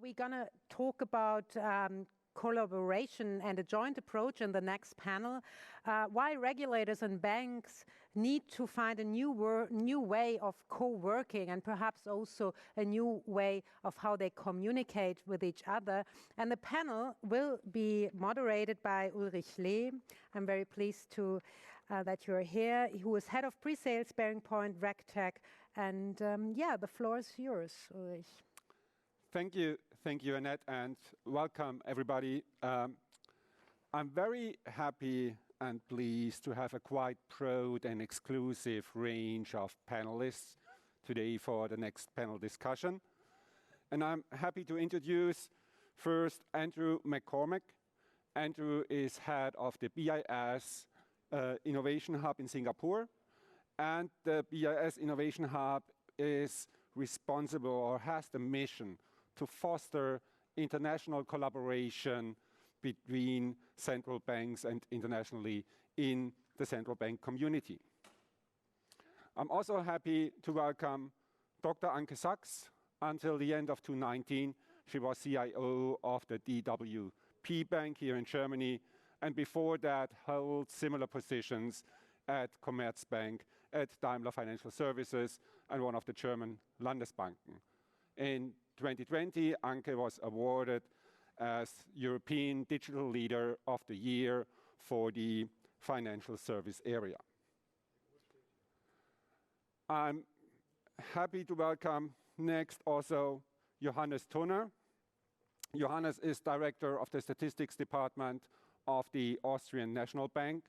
we're going to talk about collaboration and a joint approach in the next panel, why regulators and banks need to find a new way of co-working and perhaps also a new way of how they communicate with each other. And the panel will be moderated by Ulrich. I'm very pleased that you're here, who is head of pre-sales, BearingPoint, RegTech. And yeah, the floor is yours, Ulrich. Thank you, Annette, and welcome, everybody. I'm very happy and pleased to have a quite broad and exclusive range of panelists today for the next panel discussion. And I'm happy to introduce first Andrew McCormack. Andrew is head of the BIS Innovation Hub in Singapore. And the BIS Innovation Hub is responsible or has the mission to foster international collaboration between central banks and internationally in the central bank community. I'm also happy to welcome Dr. Anke Sachs. Until the end of 2019, she was CIO of the DWP Bank here in Germany, and before that held similar positions at Commerzbank, at Daimler Financial Services, and one of the German Landesbanken. In 2020, Anke was awarded as European Digital Leader of the Year for the financial service area. I'm happy to welcome next also Johannes Tunner. Johannes is Director of the Statistics Department of the Austrian National Bank,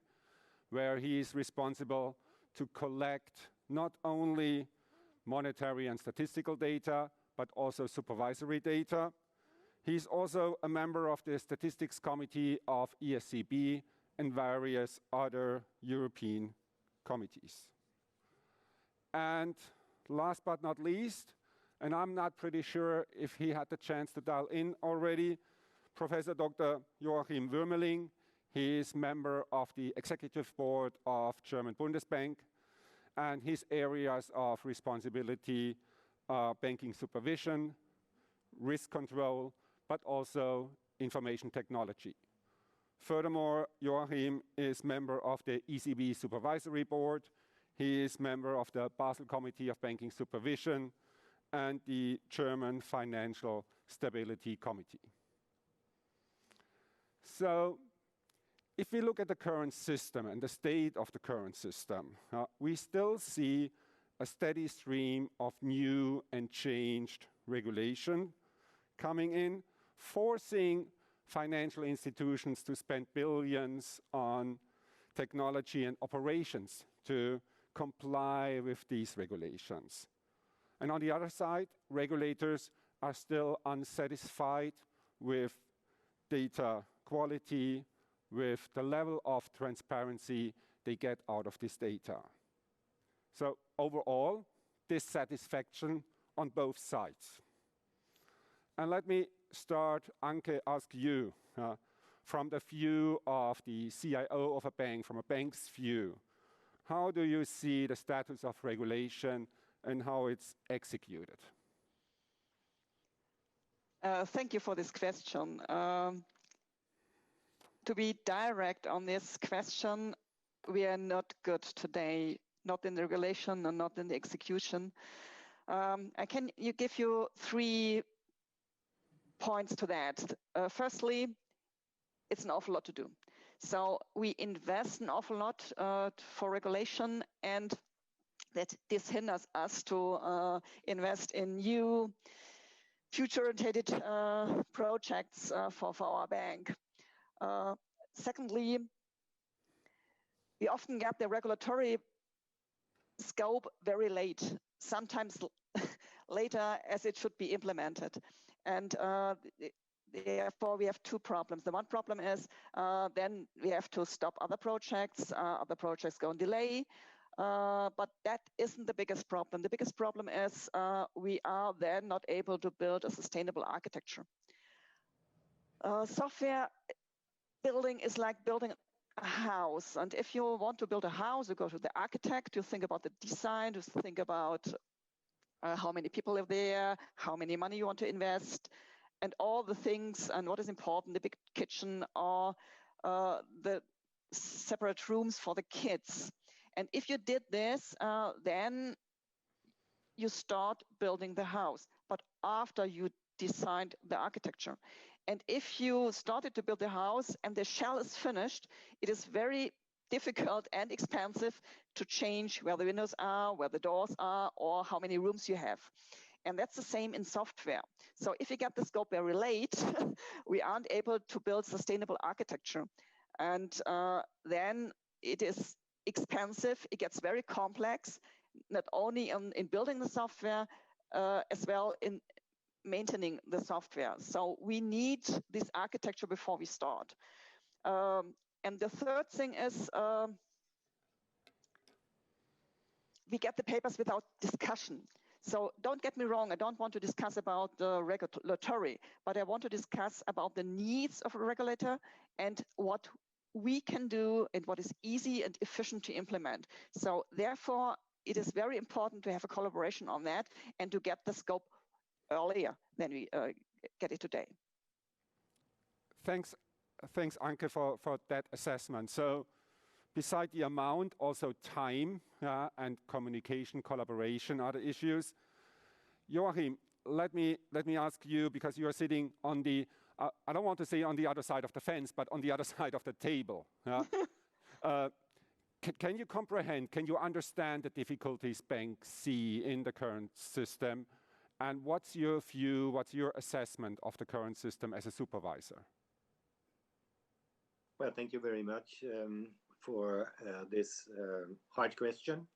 where he is responsible to collect not only monetary and statistical data, but also supervisory data. He's also a member of the Statistics Committee of ESCB and various other European committees. And last but not least, and I'm not pretty sure if he had the chance to dial in already, Professor Dr. Joachim Wuermeling. He is member of the Executive Board of German Bundesbank, and his areas of responsibility banking supervision, risk control, but also information technology. Furthermore, Joachim is member of the ECB Supervisory Board. He is member of the Basel Committee of Banking Supervision and the German Financial Stability Committee. So, if we look at the current system and the state of the current system, we still see a steady stream of new and changed regulation coming in, forcing financial institutions to spend billions on technology and operations to comply with these regulations. And on the other side, regulators are still unsatisfied with data quality, with the level of transparency they get out of this data. So overall, dissatisfaction on both sides. And let me start, Anke, ask you, from the view of the CIO of a bank, from a bank's view, how do you see the status of regulation and how it's executed? Thank you for this question. To be direct on this question, we are not good today, not in the regulation and not in the execution. I can give you 3 points to that. Firstly, it's an awful lot to do. So we invest an awful lot for regulation, and that this hinders us to invest in new future-oriented projects for our bank. Secondly, we often get the regulatory scope very late, sometimes later as it should be implemented. And therefore, we have 2 problems. The one problem is then we have to stop other projects go on delay. But that isn't the biggest problem. The biggest problem is we are then not able to build a sustainable architecture. Software building is like building a house. And if you want to build a house, you go to the architect, you think about the design, you think about how many people live there, how many money you want to invest. and all the things and what is important, the big kitchen or the separate rooms for the kids. And if you did this, then you start building the house, but after you designed the architecture. And if you started to build the house and the shell is finished, it is very difficult and expensive to change where the windows are, where the doors are, or how many rooms you have. And that's the same in software. So if you get the scope very late, we aren't able to build sustainable architecture. And then it is expensive, it gets very complex, not only in building the software, as well in maintaining the software. So we need this architecture before we start. And the third thing is we get the papers without discussion. So don't get me wrong, I don't want to discuss about the regulatory, but I want to discuss about the needs of a regulator and what we can do and what is easy and efficient to implement. So therefore, it is very important to have a collaboration on that and to get the scope earlier than we get it today. Thanks, Anke, for that assessment. So beside the amount, also time and communication, collaboration are the issues. Joachim, let me ask you, because you are sitting on the, I don't want to say on the other side of the fence, but on the other side of the table. Can you comprehend, can you understand the difficulties banks see in the current system? And what's your view, what's your assessment of the current system as a supervisor? Well, thank you very much for this hard question.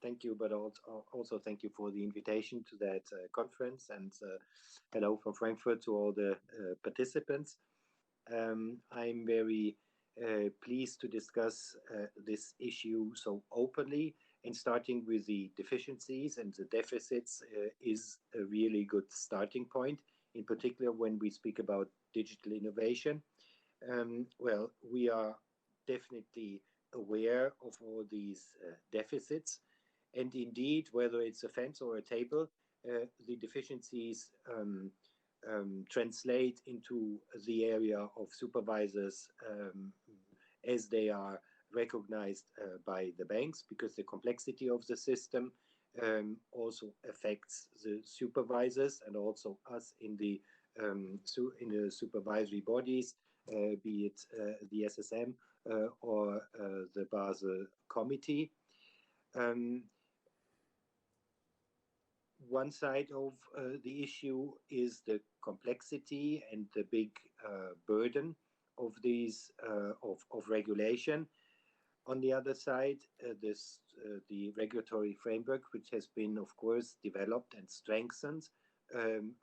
Thank you, but also thank you for the invitation to that conference, and hello from Frankfurt to all the participants. I'm very pleased to discuss this issue so openly, and starting with the deficiencies and the deficits is a really good starting point, in particular when we speak about digital innovation. Well, we are definitely aware of all these deficits, and indeed, whether it's a fence or a table, the deficiencies translate into the area of supervisors as they are recognized by the banks, because the complexity of the system also affects the supervisors and also us in the supervisory bodies, be it the SSM or the Basel Committee. One side of the issue is the complexity and the big burden of these of regulation. On the other side, the regulatory framework, which has been, of course, developed and strengthened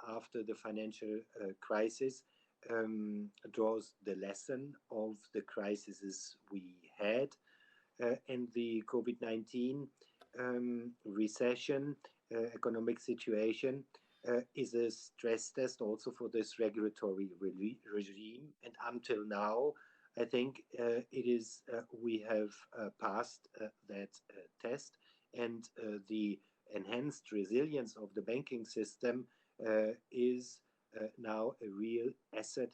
after the financial crisis, draws the lesson of the crises we had, and the COVID-19 recession economic situation is a stress test also for this regulatory regime. And until now, I think it is we have passed that test, and the enhanced resilience of the banking system is now a real asset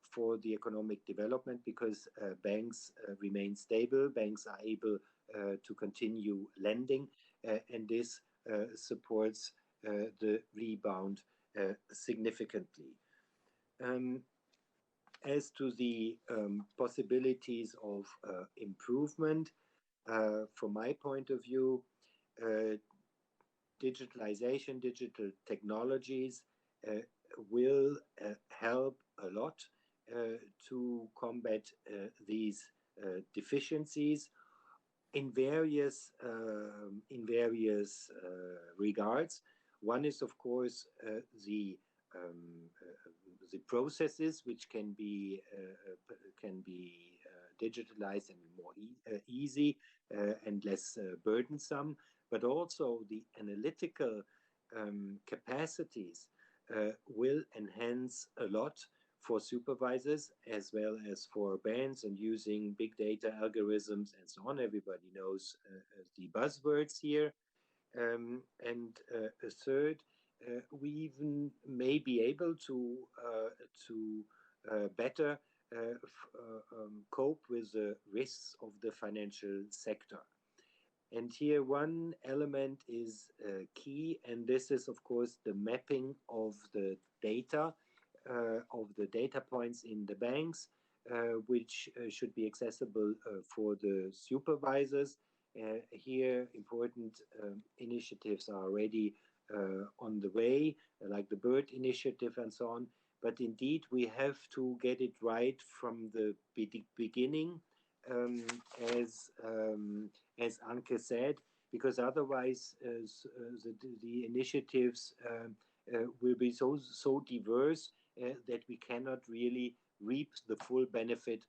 for the economic development, because banks remain stable, banks are able to continue lending, and this supports the rebound significantly. As to the possibilities of improvement, from my point of view, digitalization, digital technologies will help a lot to combat these deficiencies in various regards. One is, of course, the processes which can be digitalized and more easy and less burdensome, but also the analytical capacities will enhance a lot for supervisors as well as for banks, and using big data algorithms and so on. Everybody knows the buzzwords here. And a third we even may be able to better cope with the risks of the financial sector. And here one element is key, and this is of course the mapping of the data points in the banks, which should be accessible for the supervisors. Here important initiatives are already on the way, like the BIRD initiative and so on. But indeed, we have to get it right from the beginning, as Anke said, because otherwise the initiatives will be so diverse that we cannot really reap the full benefit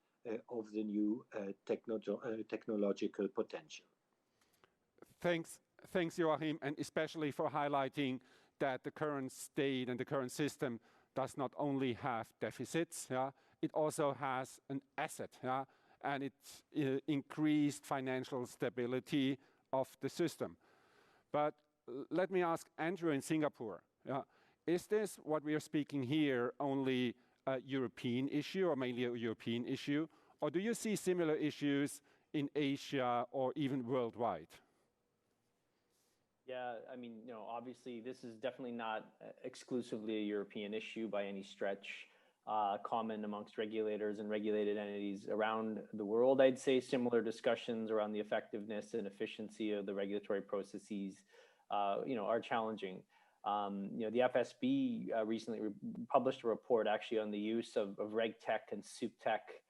of the new technological potential. Thanks, Joachim, and especially for highlighting that the current state and the current system does not only have deficits, it also has an asset, and it's increased financial stability of the system. But let me ask Andrew in Singapore, is this what we are speaking here only a European issue or mainly a European issue, or do you see similar issues in Asia or even worldwide? Yeah, I mean, obviously this is definitely not exclusively a European issue by any stretch. Common amongst regulators and regulated entities around the world. I'd say similar discussions around the effectiveness and efficiency of the regulatory processes, are challenging. The FSB recently published a report actually on the use of RegTech and SupTech,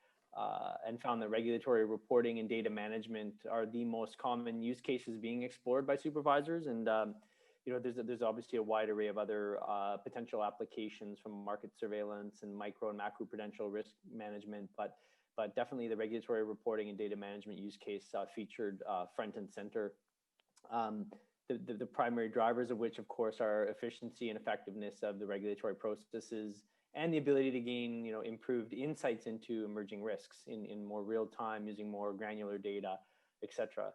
and found that regulatory reporting and data management are the most common use cases being explored by supervisors. And there's obviously a wide array of other potential applications, from market surveillance and micro and macro prudential risk management, but definitely the regulatory reporting and data management use case featured front and center. The primary drivers of which, of course, are efficiency and effectiveness of the regulatory processes and the ability to gain, improved insights into emerging risks in more real time, using more granular data, etc.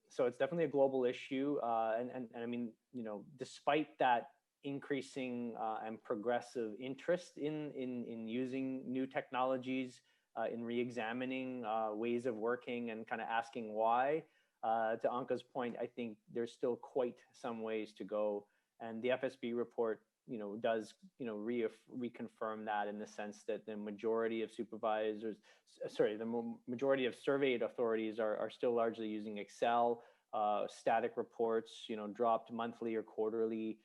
So it's definitely a global issue, and I mean, despite that increasing and progressive interest in using new technologies, in re-examining ways of working and kind of asking why. To Anke's point, I think there's still quite some ways to go, and the FSB report, does reconfirm that, in the sense that the majority of majority of surveyed authorities are still largely using Excel. Static reports, dropped monthly or quarterly.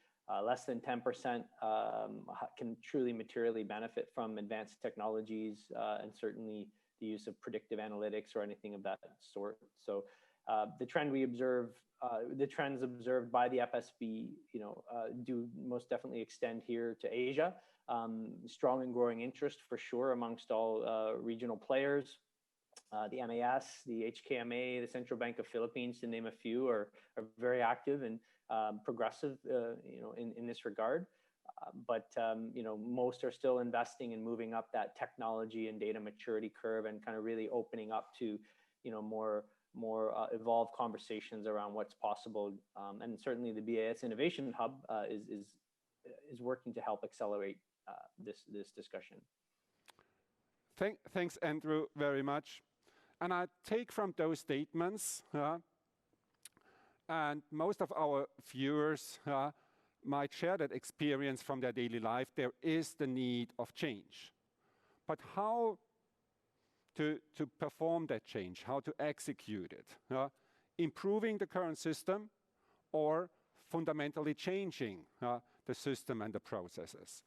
Less than 10% can truly materially benefit from advanced technologies, and certainly the use of predictive analytics or anything of that sort. So the trends observed by the FSB, do most definitely extend here to Asia. Strong and growing interest for sure amongst all regional players. The MAS, the HKMA, the Central Bank of Philippines, to name a few, are very active and progressive, in this regard. But most are still investing in moving up that technology and data maturity curve, and kind of really opening up to, more evolved conversations around what's possible. And certainly the BAS Innovation Hub is working to help accelerate this discussion. Thanks, Andrew, very much. And I take from those statements, and most of our viewers might share that experience from their daily life, there is the need of change. But how to perform that change, how to execute it? Improving the current system, or fundamentally changing the system and the processes?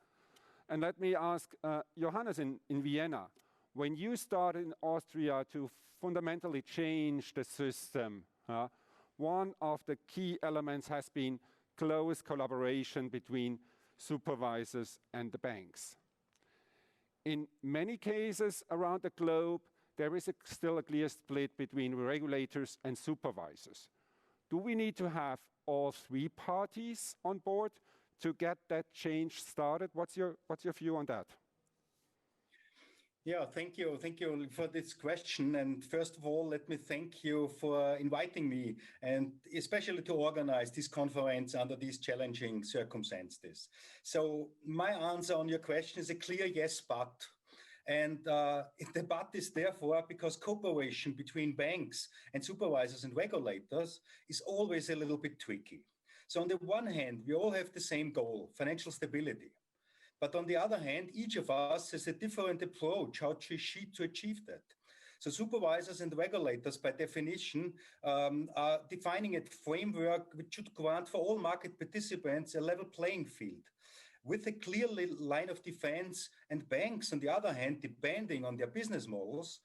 And let me ask Johannes in Vienna, when you started in Austria to fundamentally change the system, one of the key elements has been close collaboration between supervisors and the banks. In many cases around the globe, there is still a clear split between regulators and supervisors. Do we need to have all three parties on board to get that change started? What's your view on that? Yeah, thank you. Thank you for this question. And first of all, let me thank you for inviting me and especially to organize this conference under these challenging circumstances. So my answer on your question is a clear yes, but. And the but is therefore because cooperation between banks and supervisors and regulators is always a little bit tricky. So on the one hand, we all have the same goal, financial stability. But on the other hand, each of us has a different approach how to achieve that. So supervisors and regulators, by definition, are defining a framework which should grant for all market participants a level playing field with a clear line of defense, and banks, on the other hand, depending on their business models,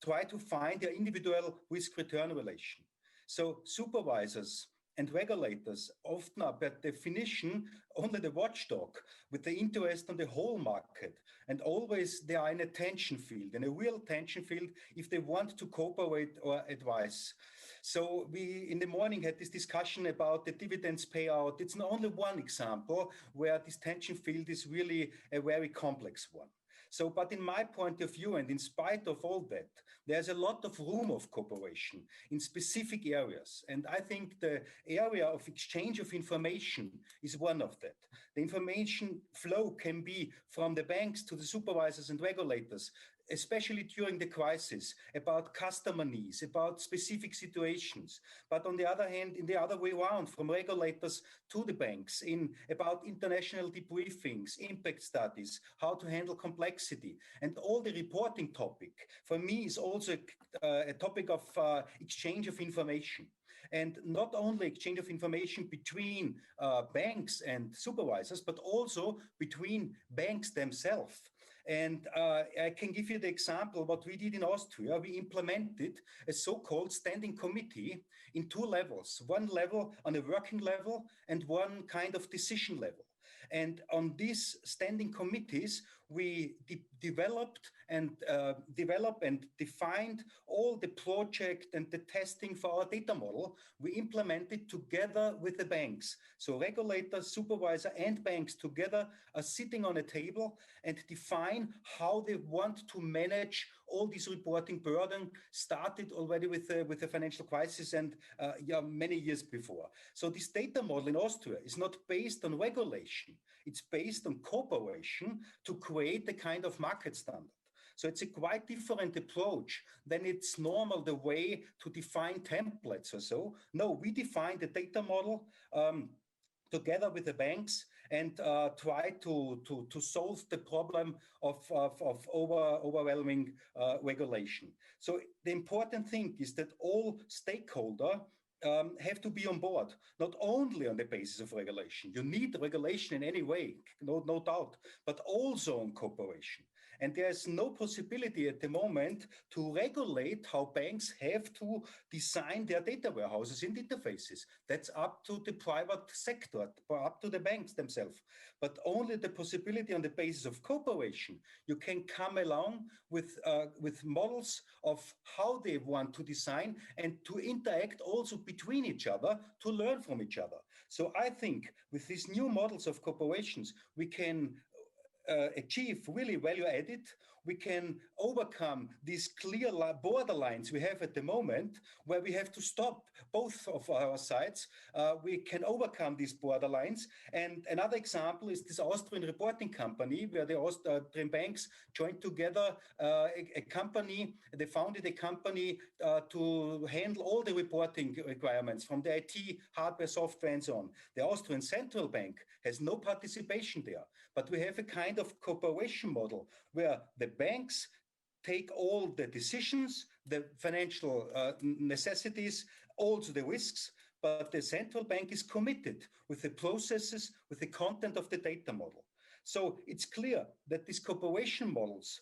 try to find their individual risk-return relation. So supervisors and regulators often are, by definition, only the watchdog with the interest on the whole market. And always they are in a tension field, in a real tension field, if they want to cooperate or advise. So we, in the morning, had this discussion about the dividends payout. It's not only one example where this tension field is really a very complex one. So, but in my point of view, and in spite of all that, there's a lot of room of cooperation in specific areas. And I think the area of exchange of information is one of that. The information flow can be from the banks to the supervisors and regulators, especially during the crisis, about customer needs, about specific situations. But on the other hand, in the other way around, from regulators to the banks, in about international debriefings, impact studies, how to handle complexity. And all the reporting topic, for me, is also a topic of exchange of information. And not only exchange of information between banks and supervisors, but also between banks themselves. And I can give you the example what we did in Austria. We implemented a so-called standing committee in two levels, one level on a working level and one kind of decision level. And on these standing committees, we developed and defined all the project and the testing for our data model. We implemented together with the banks. So regulators, supervisor, and banks together are sitting on a table and define how they want to manage all this reporting burden, started already with the financial crisis and many years before. So this data model in Austria is not based on regulation. It's based on cooperation to create a kind of market standard. So it's a quite different approach than it's normal the way to define templates or so. No, we define the data model together with the banks and try to solve the problem of overwhelming regulation. So the important thing is that all stakeholders have to be on board, not only on the basis of regulation. You need regulation in any way, no doubt, but also on cooperation. And there's no possibility at the moment to regulate how banks have to design their data warehouses and interfaces. That's up to the private sector, up to the banks themselves. But only the possibility on the basis of cooperation, you can come along with models of how they want to design and to interact also between each other to learn from each other. So I think with these new models of corporations, we can achieve really value added. We can overcome these clear borderlines we have at the moment where we have to stop both of our sides. We can overcome these borderlines. And another example is this Austrian reporting company where the Austrian banks joined together a company. They founded a company to handle all the reporting requirements from the IT, hardware, software, and so on. The Austrian Central Bank has no participation there, but we have a kind of cooperation model where the banks take all the decisions, the financial necessities, also the risks, but the central bank is committed with the processes, with the content of the data model. So it's clear that these cooperation models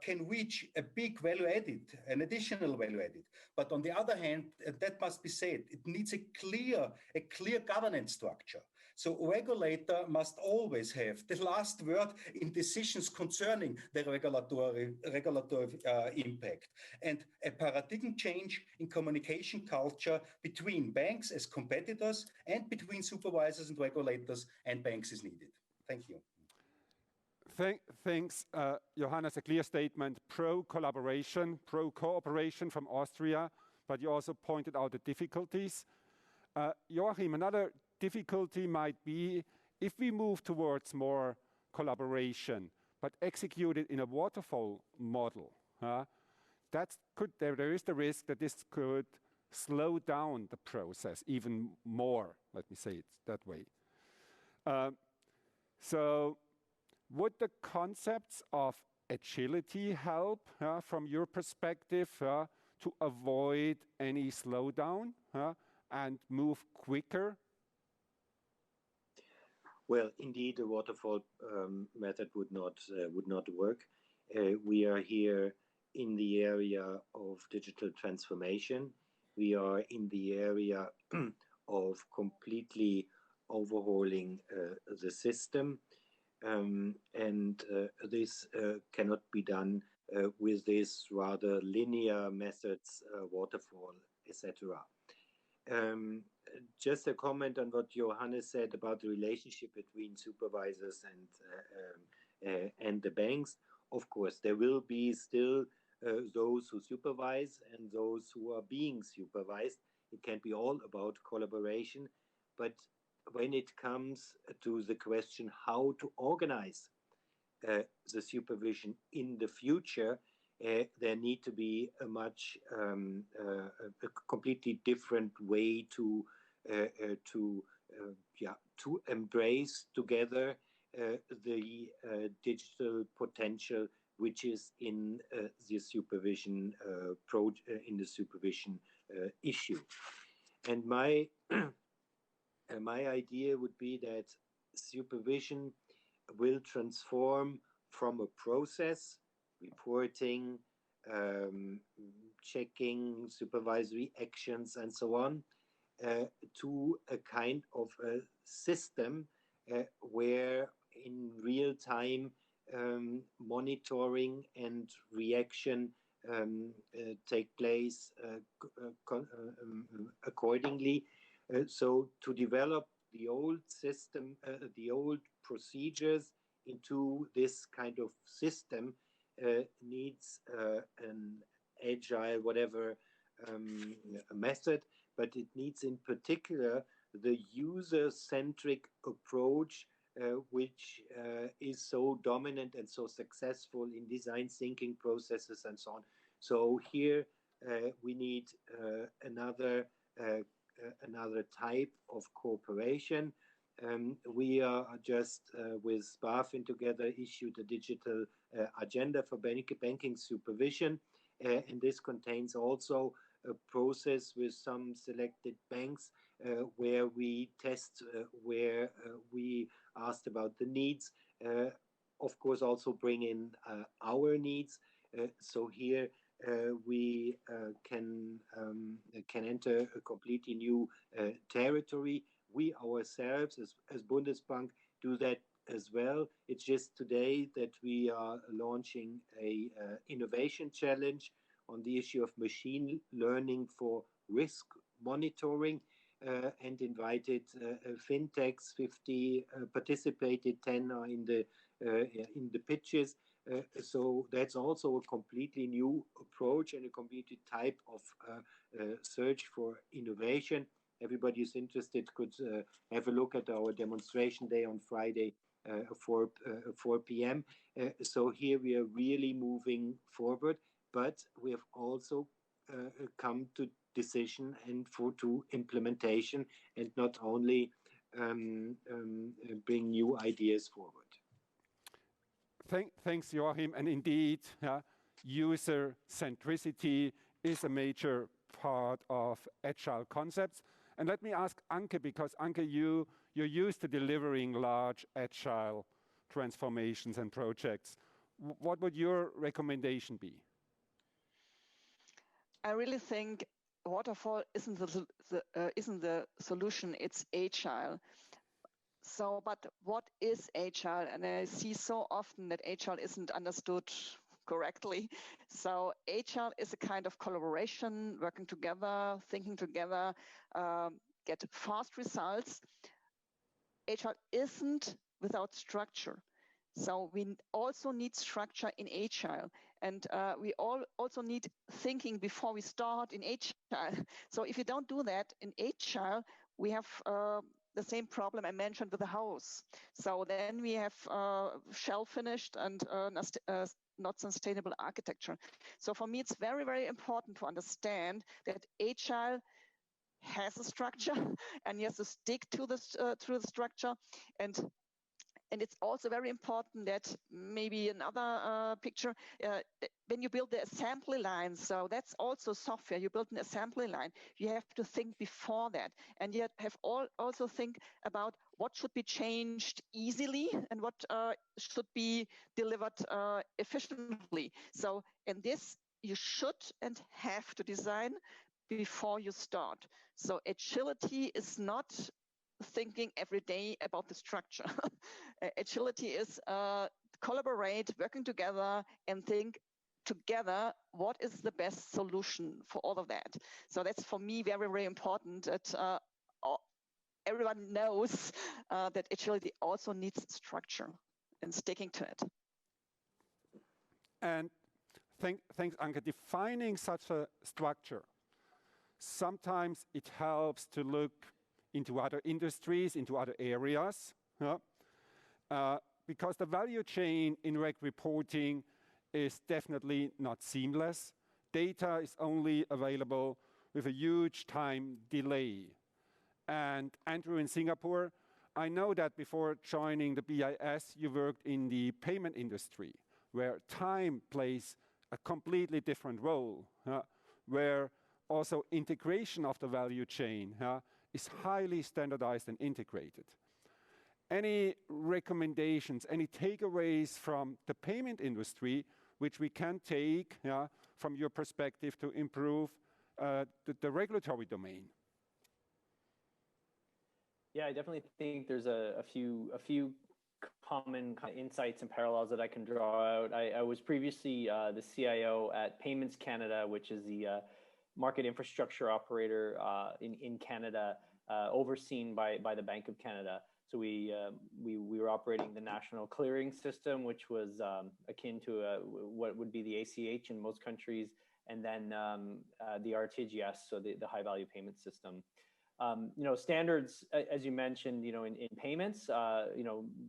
can reach a big value added, an additional value added. But on the other hand, that must be said, it needs a clear governance structure. So a regulator must always have the last word in decisions concerning the regulatory impact, and a paradigm change in communication culture between banks as competitors and between supervisors and regulators and banks is needed. Thank you. Thanks, Johannes. A clear statement, pro-collaboration, pro-cooperation from Austria, but you also pointed out the difficulties. Joachim, another difficulty might be if we move towards more collaboration, but execute it in a waterfall model. There is the risk that this could slow down the process even more, let me say it that way. So would the concepts of agility help from your perspective to avoid any slowdown and move quicker? Well, indeed, the waterfall method would not work. We are here in the area of digital transformation. We are in the area of completely overhauling the system, and this cannot be done with this rather linear methods, waterfall, etc. Just a comment on what Johannes said about the relationship between supervisors and the banks. Of course, there will be still those who supervise and those who are being supervised. It can be all about collaboration, but when it comes to the question how to organize the supervision in the future, there need to be a completely different way to embrace together the digital potential which is in the supervision issue. And my idea would be that supervision will transform from a process, reporting, checking supervisory actions and so on, to a kind of a system where in real time monitoring and reaction take place accordingly. So to develop the old system, the old procedures into this kind of system needs an agile, whatever method, but it needs in particular the user-centric approach which is so dominant and so successful in design thinking processes and so on. So here we need another type of cooperation. We are just with BaFin together issued a digital agenda for banking supervision, and this contains also a process with some selected banks where we test, where we asked about the needs, of course also bring in our needs. So here we can enter a completely new territory. We ourselves as Bundesbank do that as well. It's just today that we are launching a innovation challenge on the issue of machine learning for risk monitoring, and invited fintechs. 50 participated, 10 are in the pitches. So that's also a completely new approach and a completely type of search for innovation. Everybody who's interested could have a look at our demonstration day on Friday, 4 p.m. So here we are really moving forward, but we have also come to decision and to implementation, and not only bring new ideas forward. Thanks, Joachim. And indeed, user centricity is a major part of agile concepts. And let me ask Anke, because Anke, you're used to delivering large agile transformations and projects. What would your recommendation be? I really think Waterfall isn't the solution, it's agile. So, but what is agile? And I see so often that agile isn't understood correctly. So agile is a kind of collaboration, working together, thinking together, get fast results. Agile isn't without structure. So we also need structure in agile, and we also need thinking before we start in agile. So if you don't do that in agile, we have the same problem I mentioned with the house. So then we have shelf finished and not sustainable architecture. So for me, it's very, very important to understand that agile has a structure and you have to stick to the structure. And it's also very important that maybe another picture, when you build the assembly line, so that's also software, you build an assembly line, you have to think before that. And you have also think about what should be changed easily and what should be delivered efficiently. So in this, you should and have to design before you start. So agility is not thinking every day about the structure. Agility is collaborate, working together, and think together what is the best solution for all of that. So that's for me very, very important that everyone knows that agility also needs structure and sticking to it. And thanks, Anke. Defining such a structure, sometimes it helps to look into other industries, into other areas, because the value chain in reg reporting is definitely not seamless. Data is only available with a huge time delay. And Andrew in Singapore, I know that before joining the BIS, you worked in the payment industry, where time plays a completely different role, where also integration of the value chain is highly standardized and integrated. Any recommendations, any takeaways from the payment industry, which we can take from your perspective to improve the regulatory domain? Yeah, I definitely think there's a few common insights and parallels that I can draw out. I was previously the CIO at Payments Canada, which is the market infrastructure operator in Canada, overseen by the Bank of Canada. So we were operating the national clearing system, which was akin to what would be the ACH in most countries, and then the RTGS, so the high value payment system. Standards, as you mentioned, in payments,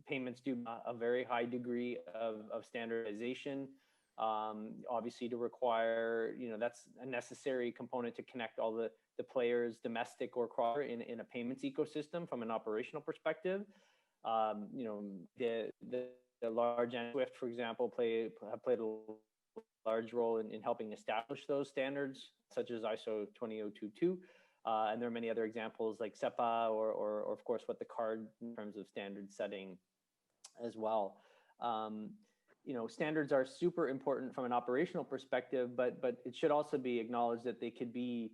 payments do a very high degree of standardization. Obviously to require, that's a necessary component to connect all the players, domestic or cross in a payments ecosystem from an operational perspective. The large and Swift, for example, have played a large role in helping establish those standards, such as ISO 20022. And there are many other examples like SEPA or of course, what the card in terms of standard setting as well. Standards are super important from an operational perspective, but it should also be acknowledged that they could be,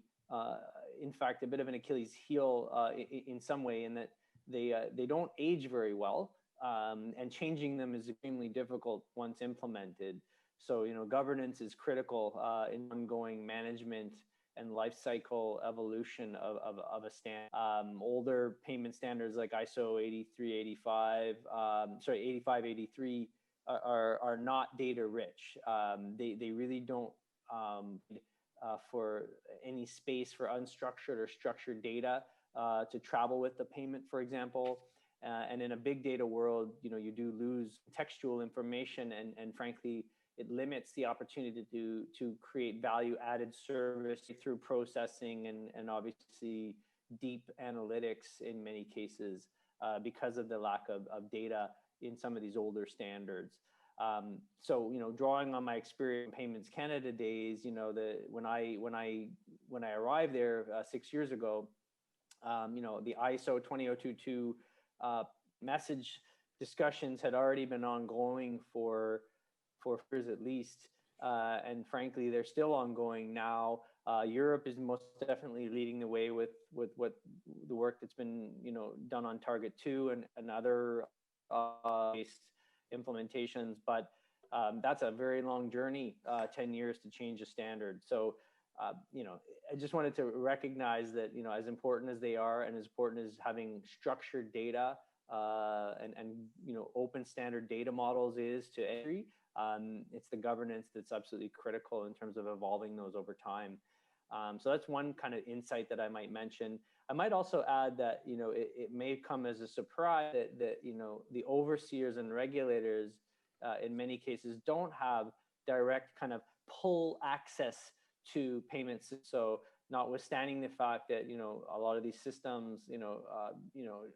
in fact, a bit of an Achilles heel in some way, in that they don't age very well, and changing them is extremely difficult once implemented. So, governance is critical in ongoing management and life cycle evolution of a standard. Older payment standards like ISO 8583 are not data rich. They really don't for any space for unstructured or structured data to travel with the payment, for example. And in a big data world, you do lose textual information, and frankly, it limits the opportunity to create value-added service through processing and obviously deep analytics in many cases because of the lack of data in some of these older standards. So, drawing on my experience in Payments Canada days, when I arrived there 6 years ago, the ISO 20022 message discussions had already been ongoing for years at least, and frankly, they're still ongoing now. Europe is most definitely leading the way with what the work that's been done on Target 2 and other based implementations, but that's a very long journey, 10 years to change a standard. So, I just wanted to recognize that, as important as they are and as important as having structured data and open standard data models is to entry. It's the governance that's absolutely critical in terms of evolving those over time. So that's one kind of insight that I might mention. I might also add that it may come as a surprise that the overseers and regulators in many cases don't have direct kind of pull access to payments. So notwithstanding the fact that a lot of these systems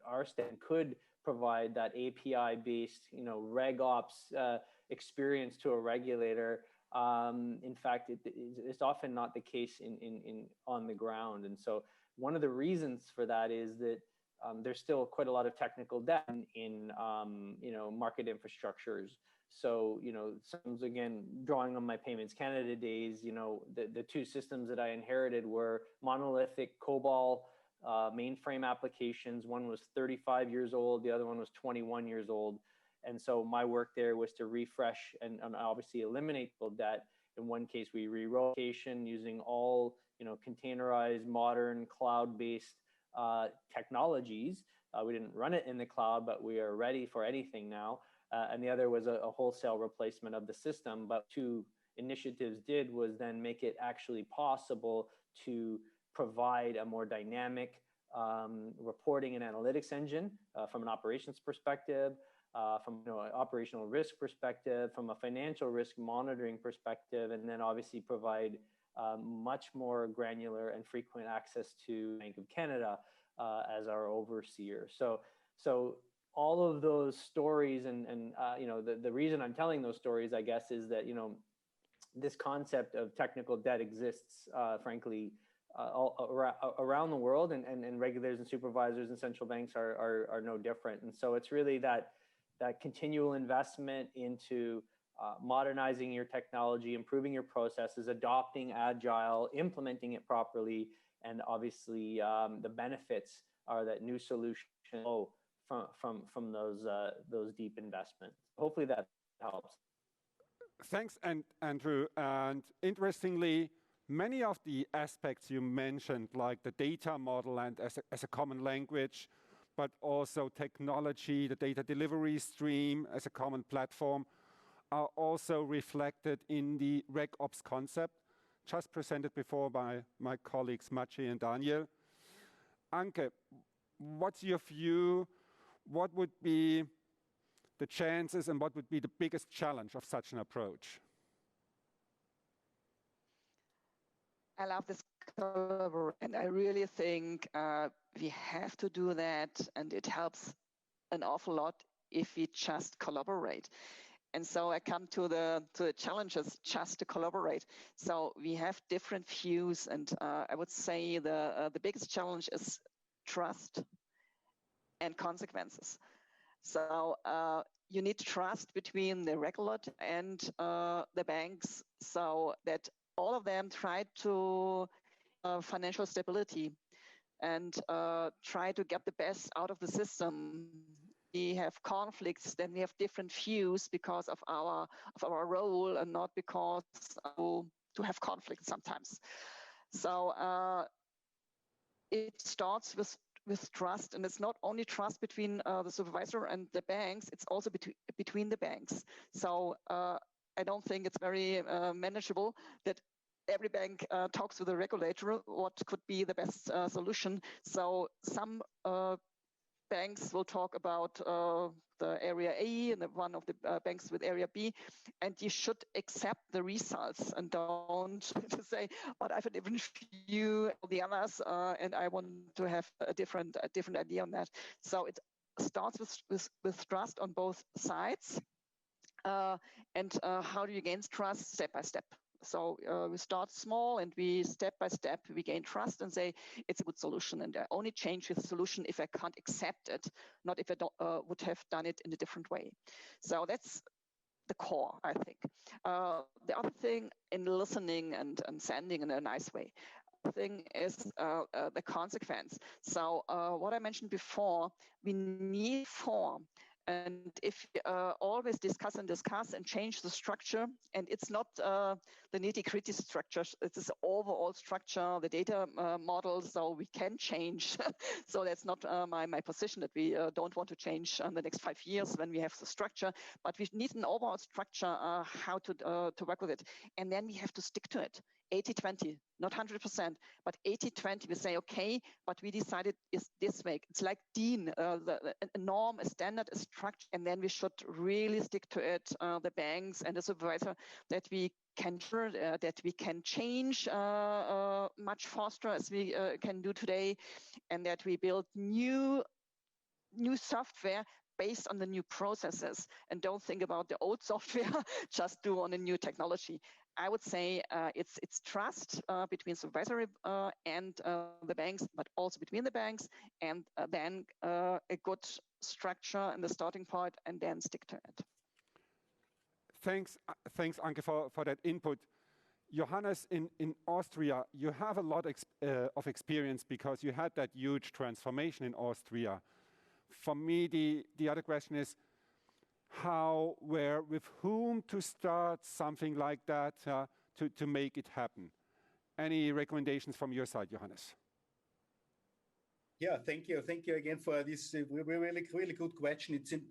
our stand could provide that API based RegOps experience to a regulator. In fact, it's often not the case in on the ground. And so one of the reasons for that is that there's still quite a lot of technical debt in market infrastructures. So, again, drawing on my Payments Canada days, the two systems that I inherited were monolithic COBOL mainframe applications. One was 35 years old, the other one was 21 years old. And so my work there was to refresh and obviously eliminate the debt. In one case, we rewrote using all containerized, modern, cloud-based technologies. We didn't run it in the cloud, but we are ready for anything now. And the other was a wholesale replacement of the system. But two initiatives did was then make it actually possible to provide a more dynamic reporting and analytics engine from an operations perspective, from an operational risk perspective, from a financial risk monitoring perspective, and then obviously provide much more granular and frequent access to Bank of Canada as our overseer. So all of those stories and the reason I'm telling those stories, I guess, is that this concept of technical debt exists, frankly, all around the world, and regulators and supervisors and central banks are no different. And so it's really that continual investment into modernizing your technology, improving your processes, adopting agile, implementing it properly, and obviously the benefits are that new solutions from those deep investments. Hopefully that helps. Thanks, Andrew. And interestingly, many of the aspects you mentioned, like the data model and as a common language, but also technology, the data delivery stream as a common platform, are also reflected in the RegOps concept, just presented before by my colleagues Maciej and Daniel. Anke, what's your view? What would be the chances and what would be the biggest challenge of such an approach? I love this collaboration, and I really think we have to do that, and it helps an awful lot if we just collaborate. And so I come to the challenges just to collaborate. So we have different views, and I would say the biggest challenge is trust and consequences. So you need trust between the regulator and the banks, so that all of them try to financial stability and try to get the best out of the system. We have conflicts, then we have different views because of our role, and not because to have conflict sometimes. So it starts with trust, and it's not only trust between the supervisor and the banks, it's also between the banks. So I don't think it's very manageable that every bank talks with the regulator what could be the best solution. So some banks will talk about the area A and one of the banks with area B, and you should accept the results and don't say, but I have a different view of the others, and I want to have a different idea on that. So it starts with trust on both sides, and how do you gain trust? Step by step. So we start small, and we step by step we gain trust and say it's a good solution, and I only change the solution if I can't accept it, not if I would have done it in a different way. So that's the core, I think. The other thing in listening and sending in a nice way, the thing is the consequence. So what I mentioned before, we need form. And if we always discuss and change the structure, and it's not the nitty-gritty structure, it is the overall structure, the data model, so we can change. So that's not my position, that we don't want to change in the next 5 years when we have the structure, but we need an overall structure how to work with it. And then we have to stick to it. 80-20, not 100%, but 80-20, we say, okay, but we decided is this way. It's like DIN, a norm, a standard, a structure, and then we should really stick to it, the banks and the supervisor, that we can change much faster as we can do today, and that we build new software based on the new processes, and don't think about the old software, just do on a new technology. I would say it's trust between supervisory and the banks, but also between the banks, and then a good structure in the starting point, and then stick to it. Thanks, Anke, for that input. Johannes, in Austria, you have a lot of experience because you had that huge transformation in Austria. For me, the other question is, how, where, with whom to start something like that to make it happen? Any recommendations from your side, Johannes? Yeah, thank you. Thank you again for this really good question. It's an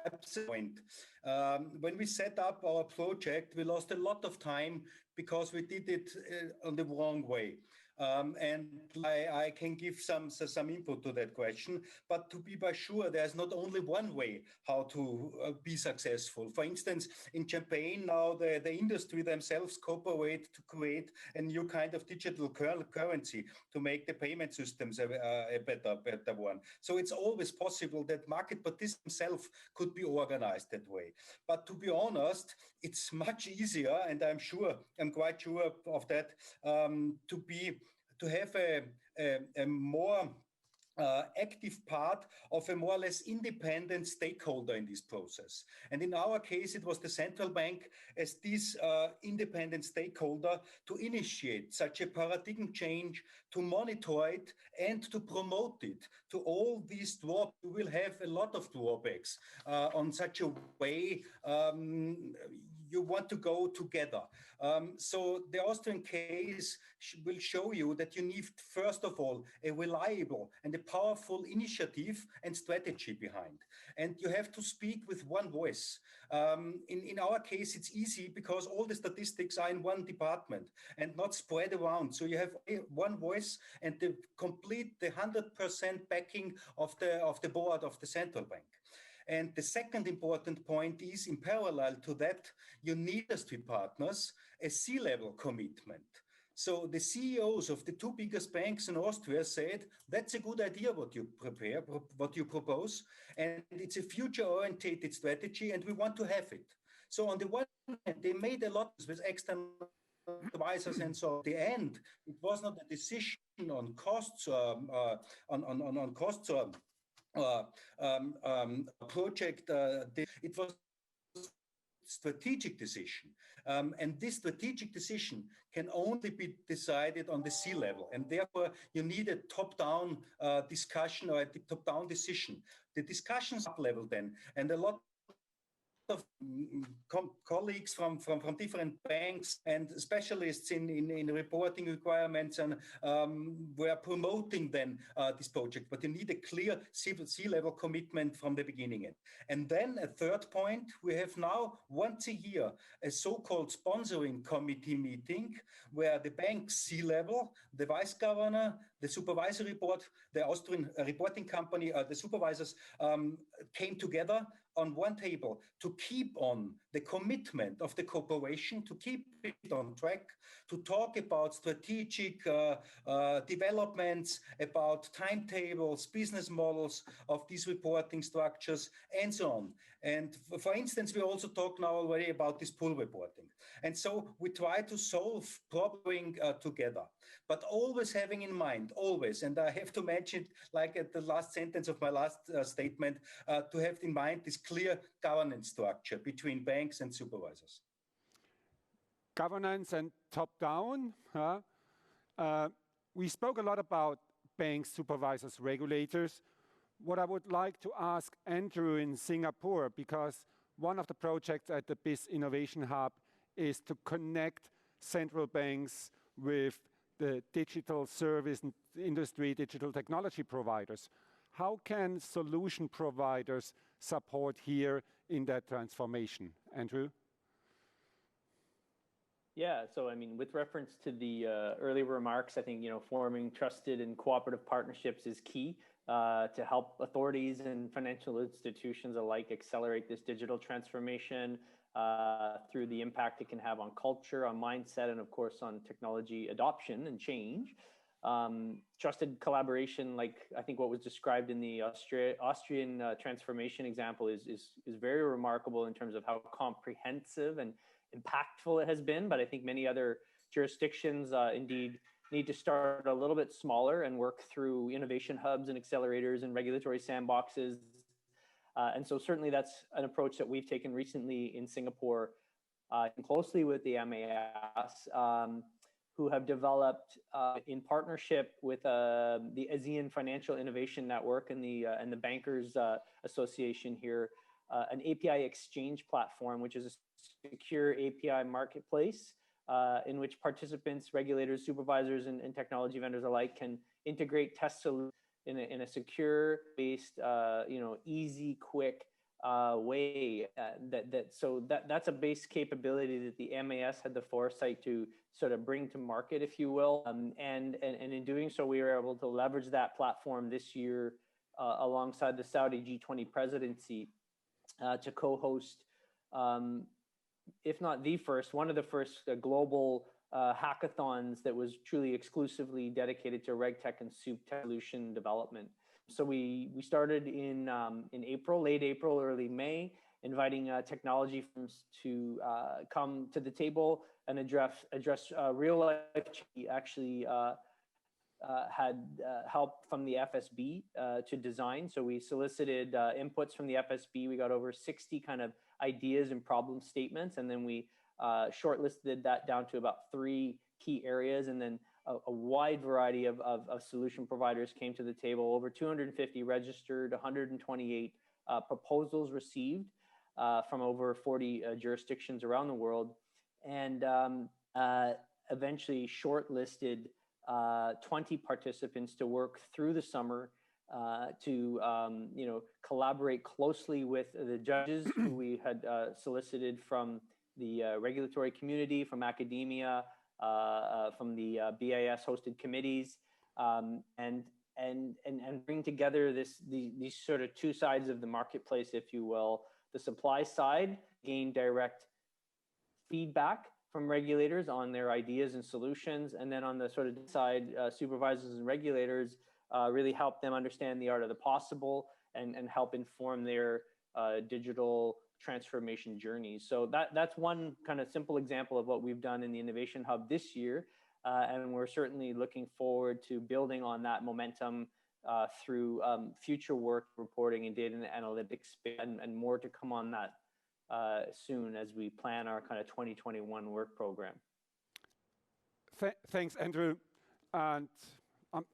absolute point. When we set up our project, we lost a lot of time because we did it on the wrong way. And I can give some input to that question, but to be sure, there's not only one way how to be successful. For instance, in Japan now, the industry themselves cooperate to create a new kind of digital currency to make the payment systems a better one. So it's always possible that market participants themselves could be organized that way. But to be honest, it's much easier, and I'm quite sure of that, to have a more active part of a more or less independent stakeholder in this process. And in our case, it was the central bank as this independent stakeholder to initiate such a paradigm change, to monitor it and to promote it. To all these drawbacks, we will have a lot of drawbacks on such a way you want to go together. So the Austrian case will show you that you need, first of all, a reliable and a powerful initiative and strategy behind. And you have to speak with one voice. In our case, it's easy because all the statistics are in one department and not spread around. So you have one voice and the 100% backing of the board of the central bank. And the second important point is, in parallel to that, you need industry partners, a C-level commitment. So the CEOs of the two biggest banks in Austria said, that's a good idea what you propose, and it's a future-orientated strategy, and we want to have it. So on the one hand, they made a lot with external advisors, and so at the end, it was not a decision on costs, on costs project. It was strategic decision. And this strategic decision can only be decided on the C-level. And therefore, you need a top-down discussion or a top-down decision. The discussions up-level then, and a lot of colleagues from different banks and specialists in reporting requirements and were promoting then this project. But you need a clear C-level commitment from the beginning. And then a third point, we have now once a year a so-called sponsoring committee meeting where the bank C-level, the vice governor, the supervisory board, the Austrian reporting company, the supervisors came together on one table to keep on the commitment of the cooperation, to keep it on track, to talk about strategic developments, about timetables, business models of these reporting structures, and so on. And for instance, we also talk now already about this pool reporting. And so we try to solve problems together, but always having in mind, always, and I have to mention, like at the last sentence of my last statement, to have in mind this clear governance structure between banks and supervisors. Governance and top-down. We spoke a lot about banks, supervisors, regulators. what I would like to ask Andrew in Singapore, because one of the projects at the BIS Innovation Hub is to connect central banks with the digital service industry, digital technology providers. How can solution providers support here in that transformation? Andrew? Yeah, so I mean, with reference to the early remarks, I think, forming trusted and cooperative partnerships is key to help authorities and financial institutions alike accelerate this digital transformation through the impact it can have on culture, on mindset, and of course on technology adoption and change. Trusted collaboration, like I think what was described in the Austrian transformation example is very remarkable in terms of how comprehensive and impactful it has been. But I think many other jurisdictions indeed need to start a little bit smaller and work through innovation hubs and accelerators and regulatory sandboxes. And so certainly that's an approach that we've taken recently in Singapore, closely with the MAS, who have developed in partnership with the ASEAN Financial Innovation Network and the Bankers Association here, an API exchange platform, which is a secure API marketplace in which participants, regulators, supervisors, and technology vendors alike can integrate test solutions in a secure based, easy, quick way. That's a base capability that the MAS had the foresight to sort of bring to market, if you will. And in doing so, we were able to leverage that platform this year alongside the Saudi G20 presidency to co-host, if not the first, one of the first global hackathons that was truly exclusively dedicated to RegTech and solution development. So we started in April, late April, early May, inviting technology firms to come to the table and address real life. We actually had help from the FSB to design. So we solicited inputs from the FSB. We got over 60 kind of ideas and problem statements, and then we shortlisted that down to about 3 key areas, and then a wide variety of solution providers came to the table. Over 250 registered, 128 proposals received from over 40 jurisdictions around the world, and eventually shortlisted 20 participants to work through the summer to collaborate closely with the judges who we had solicited from the regulatory community, from academia, from the BIS hosted committees, and bring together these sort of 2 sides of the marketplace, if you will. The supply side, gain direct feedback from regulators on their ideas and solutions, and then on the sort of side, supervisors and regulators really help them understand the art of the possible and help inform their digital transformation journeys. So that's one kind of simple example of what we've done in the Innovation Hub this year, and we're certainly looking forward to building on that momentum through future work, reporting, and data and analytics, and more to come on that soon as we plan our kind of 2021 work program. Thanks, Andrew. And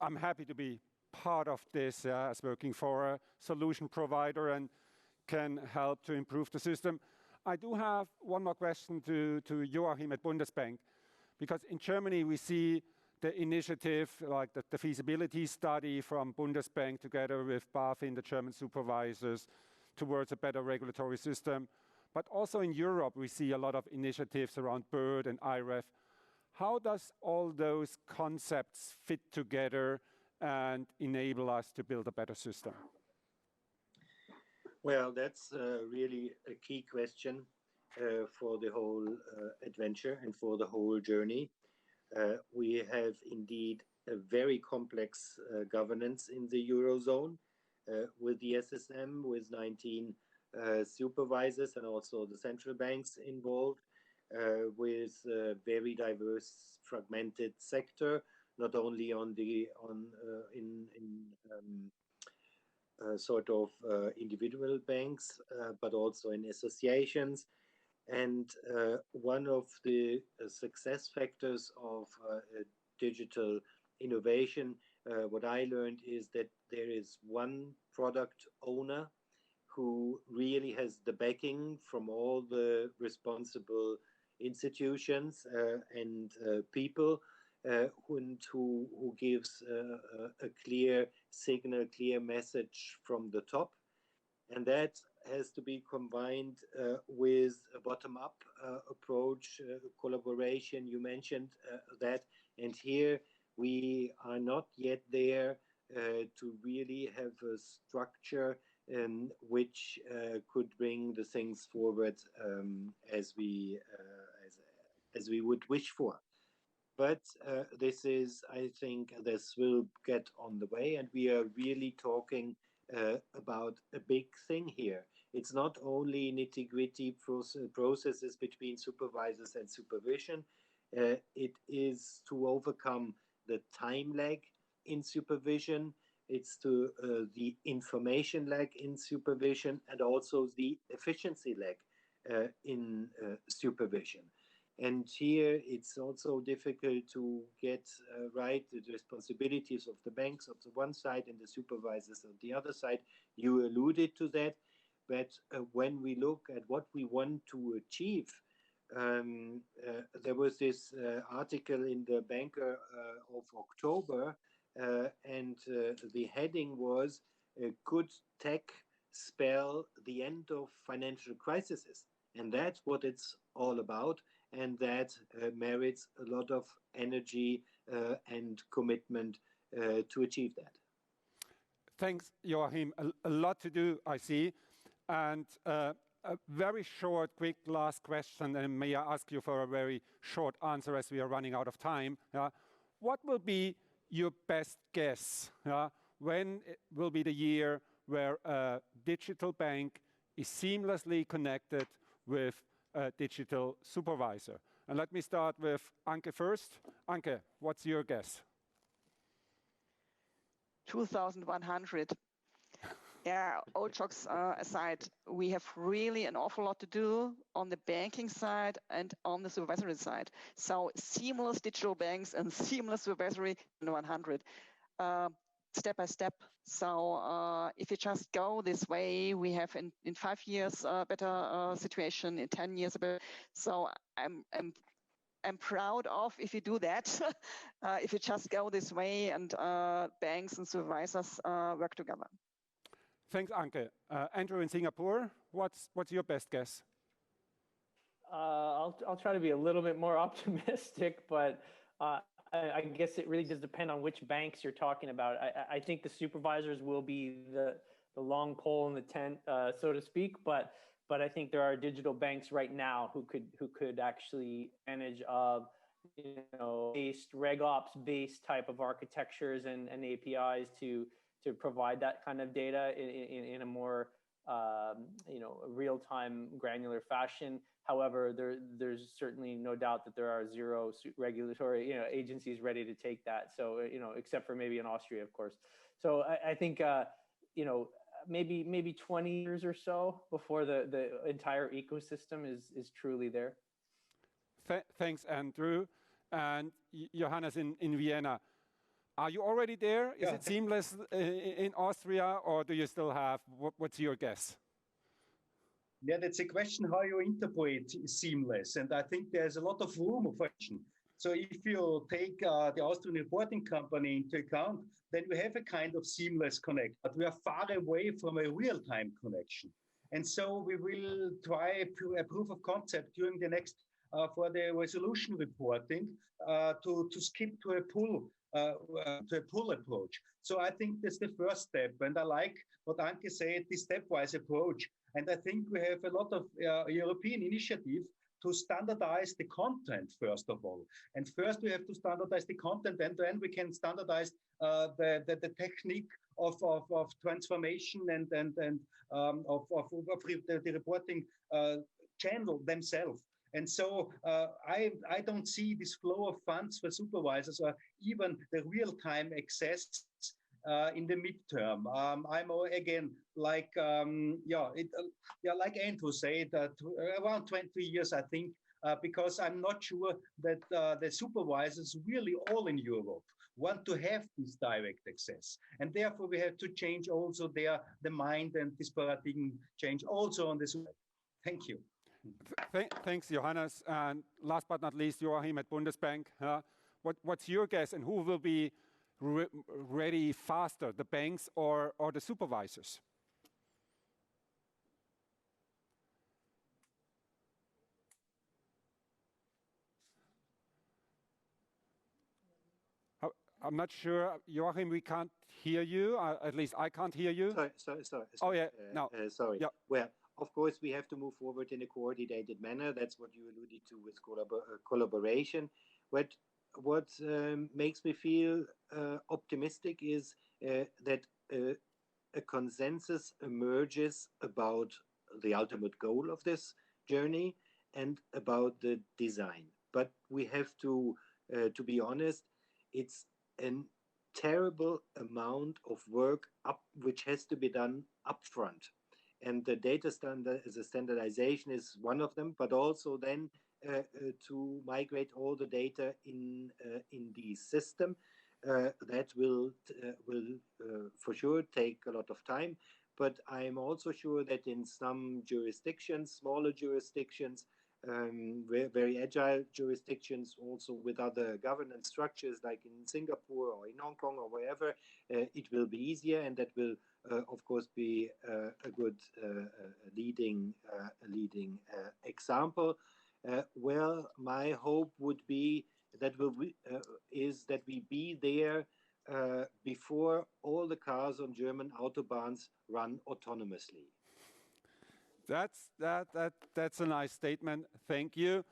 I'm happy to be part of this as working for a solution provider and can help to improve the system. I do have one more question to Joachim at Bundesbank, because in Germany we see the initiative, like the feasibility study from Bundesbank together with BaFin, the German supervisors, towards a better regulatory system. But also in Europe, we see a lot of initiatives around BIRD and IREF. How does all those concepts fit together and enable us to build a better system? Well, that's really a key question for the whole adventure and for the whole journey. We have indeed a very complex governance in the Eurozone with the SSM, with 19 supervisors and also the central banks involved, with a very diverse, fragmented sector, not only sort of individual banks, but also in associations. And one of the success factors of digital innovation what I learned is that there is one product owner who really has the backing from all the responsible institutions and people, who gives a clear signal, clear message from the top. And that has to be combined with a bottom-up approach, collaboration. You mentioned that. And here we are not yet there to really have a structure which could bring the things forward as we would wish for. But this is, I think, this will get on the way, and we are really talking about a big thing here. It's not only nitty-gritty processes between supervisors and supervision. It is to overcome the time lag in supervision. It's to the information lag in supervision, and also the efficiency lag in supervision. And here it's also difficult to get right the responsibilities of the banks on the one side and the supervisors on the other side. You alluded to that, but when we look at what we want to achieve, there was this article in the Banker of October, and the heading was, could tech spell the end of financial crises? And that's what it's all about. And that merits a lot of energy and commitment to achieve that. Thanks, Joachim. A lot to do, I see. And a very short, quick last question, and may I ask you for a very short answer as we are running out of time. What will be your best guess? When it will be the year where a digital bank is seamlessly connected with a digital supervisor? And let me start with Anke first. Anke, what's your guess? 2100. Yeah, all jokes aside, we have really an awful lot to do on the banking side and on the supervisory side. So seamless digital banks and seamless supervisory in 100, step by step. So if you just go this way, we have in 5 years a better situation, in 10 years a better. So I'm proud of if you do that, if you just go this way and banks and supervisors work together. Thanks, Anke. Andrew in Singapore, what's your best guess? I'll try to be a little bit more optimistic, but I guess it really does depend on which banks you're talking about. I think the supervisors will be the long pole in the tent, so to speak, but I think there are digital banks right now who could actually manage based RegOps based type of architectures and APIs to provide that kind of data in a more real-time granular fashion. However, there's certainly no doubt that there are zero regulatory agencies ready to take that. So except for maybe in Austria, of course. So I think maybe 20 years or so before the entire ecosystem is truly there. Thanks, Andrew. And Johannes in Vienna. Are you already there? Is it seamless in Austria, or do you still have, what's your guess? Yeah, that's a question how you interpret seamless. And I think there's a lot of room for action. So if you take the Austrian reporting company into account, then we have a kind of seamless connect, but we are far away from a real-time connection. And so we will try a proof of concept during the next, for the resolution reporting, to skip to a pull approach. So I think that's the first step. And I like what Anke said, the stepwise approach. And I think we have a lot of European initiative to standardize the content, first of all. And first we have to standardize the content, and then we can standardize the technique of transformation and of the reporting channel themselves. And so I don't see this flow of funds for supervisors or even the real-time access in the midterm. I'm again like like Andrew said, around 20 years, I think, because I'm not sure that the supervisors really all in Europe want to have this direct access. And therefore, we have to change also the mind and this paradigm change also on this. Thank you. Thanks, Johannes. And last but not least, Joachim at Bundesbank. What's your guess, and who will be ready faster, the banks or the supervisors? I'm not sure, Joachim, we can't hear you. At least I can't hear you. Sorry. Oh, yeah, no. Sorry. Yeah. Well, of course, we have to move forward in a coordinated manner. That's what you alluded to with collaboration. What makes me feel optimistic is that a consensus emerges about the ultimate goal of this journey and about the design. But we have to be honest, it's a terrible amount of work which has to be done upfront. And the data standardization is one of them, but also then to migrate all the data in the system. That will for sure take a lot of time. But I'm also sure that in some jurisdictions, smaller jurisdictions, very agile jurisdictions, also with other governance structures like in Singapore or in Hong Kong or wherever, it will be easier, and that will, of course, be a good leading example. Well, my hope would be that is that we be there before all the cars on German autobahns run autonomously. That's a nice statement. Thank you.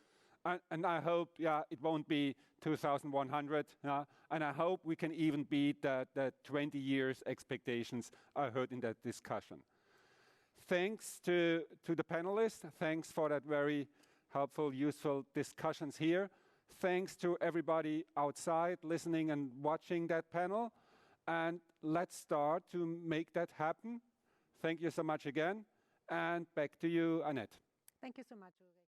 And I hope, it won't be 2100. And I hope we can even beat that 20 years expectations I heard in that discussion. Thanks to the panelists. Thanks for that very helpful, useful discussions here. Thanks to everybody outside listening and watching that panel. And let's start to make that happen. Thank you so much again. And back to you, Annette. Thank you so much, Ulrich.